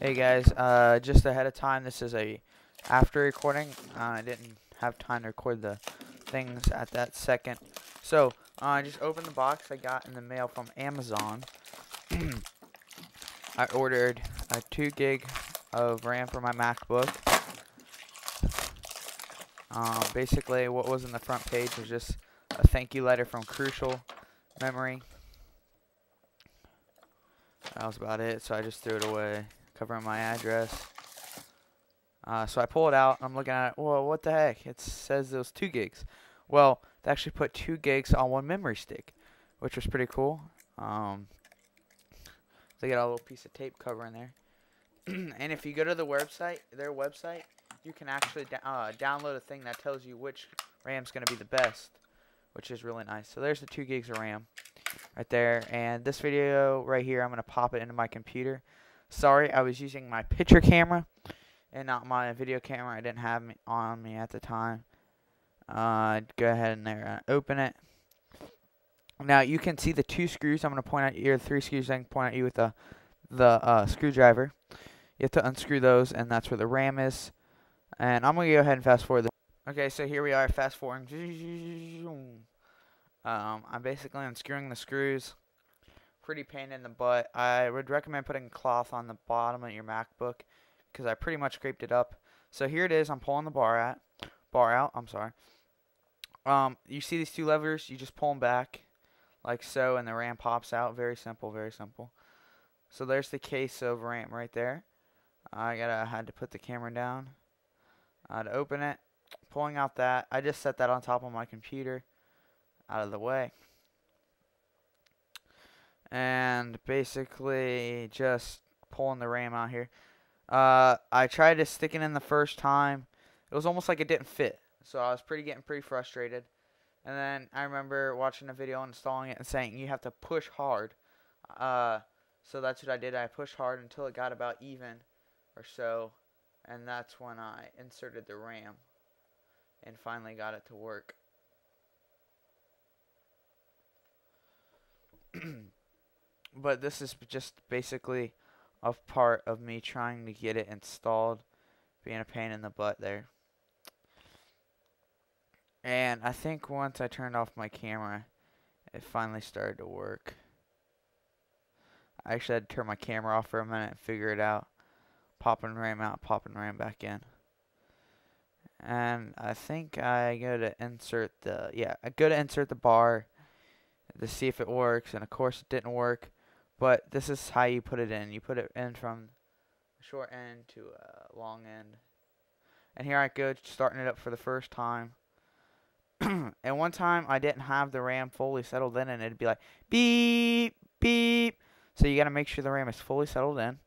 Hey guys, just ahead of time, this is a after recording. I didn't have time to record the things at that second. So, I just opened the box I got in the mail from Amazon. I ordered a 2 gig of RAM for my MacBook. Basically, what was in the front page was just a thank you letter from Crucial Memory. That was about it, so I just threw it away, covering my address. So I pull it out, and I'm looking at it. Well, what the heck? It says it was 2 gigs. Well, they actually put 2 gigs on one memory stick, which was pretty cool. They got a little piece of tape covering there. And if you go to the website, their website, you can actually download a thing that tells you which RAM's going to be the best, which is really nice. So there's the 2 gigs of RAM right there. And this video right here, I'm going to pop it into my computer. Sorry, I was using my picture camera and not my video camera. I didn't have me on me at the time. Go ahead and there, open it. Now you can see the 2 screws. I'm going to point out you, 3 screws. I can point at you with the screwdriver. You have to unscrew those, and that's where the RAM is. And I'm going to go ahead and fast forward this. Okay, so here we are, fast forwarding. I'm basically unscrewing the screws. Pretty pain in the butt. I would recommend putting cloth on the bottom of your MacBook, because I pretty much scraped it up. So here it is. I'm pulling the bar out. I'm sorry. You see these 2 levers? You just pull them back, like so, and the RAM pops out. Very simple, very simple. So there's the case of RAM right there. I had to put the camera down to open it. Pulling out that. I just set that on top of my computer, out of the way. And basically just pulling the RAM out here. I tried to stick it in the first time. It was almost like it didn't fit. So I was getting pretty frustrated. And then I remember watching a video installing it and saying you have to push hard. So that's what I did. I pushed hard until it got about even or so. And that's when I inserted the RAM and finally got it to work. But this is just basically a part of me trying to get it installed, being a pain in the butt there. And I think once I turned off my camera, it finally started to work. I actually had to turn my camera off for a minute and figure it out. Popping RAM out, popping RAM back in. And I think I go to insert the bar to see if it works, and of course it didn't work. But this is how you put it in. You put it in from a short end to a long end. And here I go, starting it up for the first time. And one time I didn't have the RAM fully settled in, and it'd be like beep, beep. So you got to make sure the RAM is fully settled in.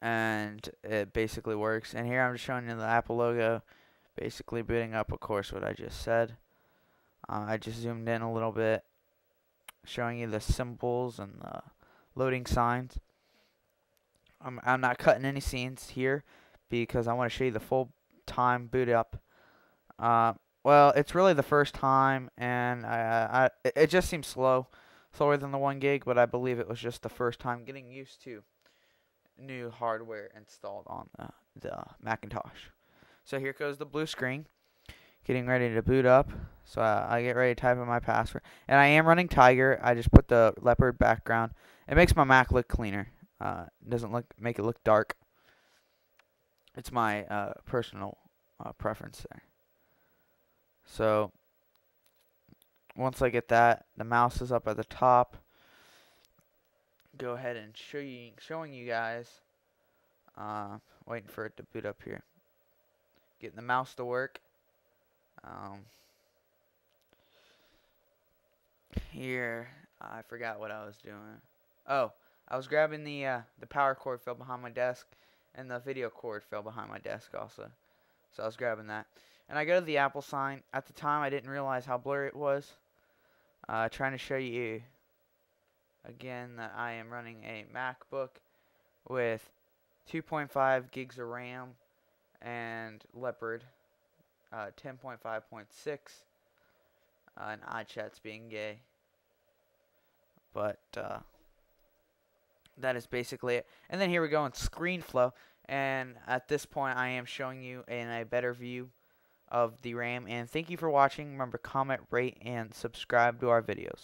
And it basically works. And here I'm just showing you the Apple logo, basically booting up, of course, what I just said. I just zoomed in a little bit, showing you the symbols and the loading signs. I'm not cutting any scenes here because I want to show you the full time boot up. Well, it's really the first time, and it just seems slower than the 1 gig, but I believe it was just the first time getting used to new hardware installed on the Macintosh. So here goes the blue screen, getting ready to boot up. So I get ready to type in my password, and I am running Tiger. I just put the leopard background. It makes my Mac look cleaner. It doesn't make it look dark. It's my personal preference there. So once I get that, the mouse is up at the top. Go ahead and showing you guys. Waiting for it to boot up here. Getting the mouse to work. Here, I forgot what I was doing. Oh, I was grabbing the power cord fell behind my desk, and the video cord fell behind my desk also. So I was grabbing that. And I go to the Apple sign. At the time, I didn't realize how blurry it was. Trying to show you again that I am running a MacBook with 2.5 gigs of RAM and Leopard 10.5.6 and iChat's being gay. But that is basically it. And then here we go in screen flow. And at this point, I am showing you in a better view of the RAM. And thank you for watching. Remember, comment, rate, and subscribe to our videos.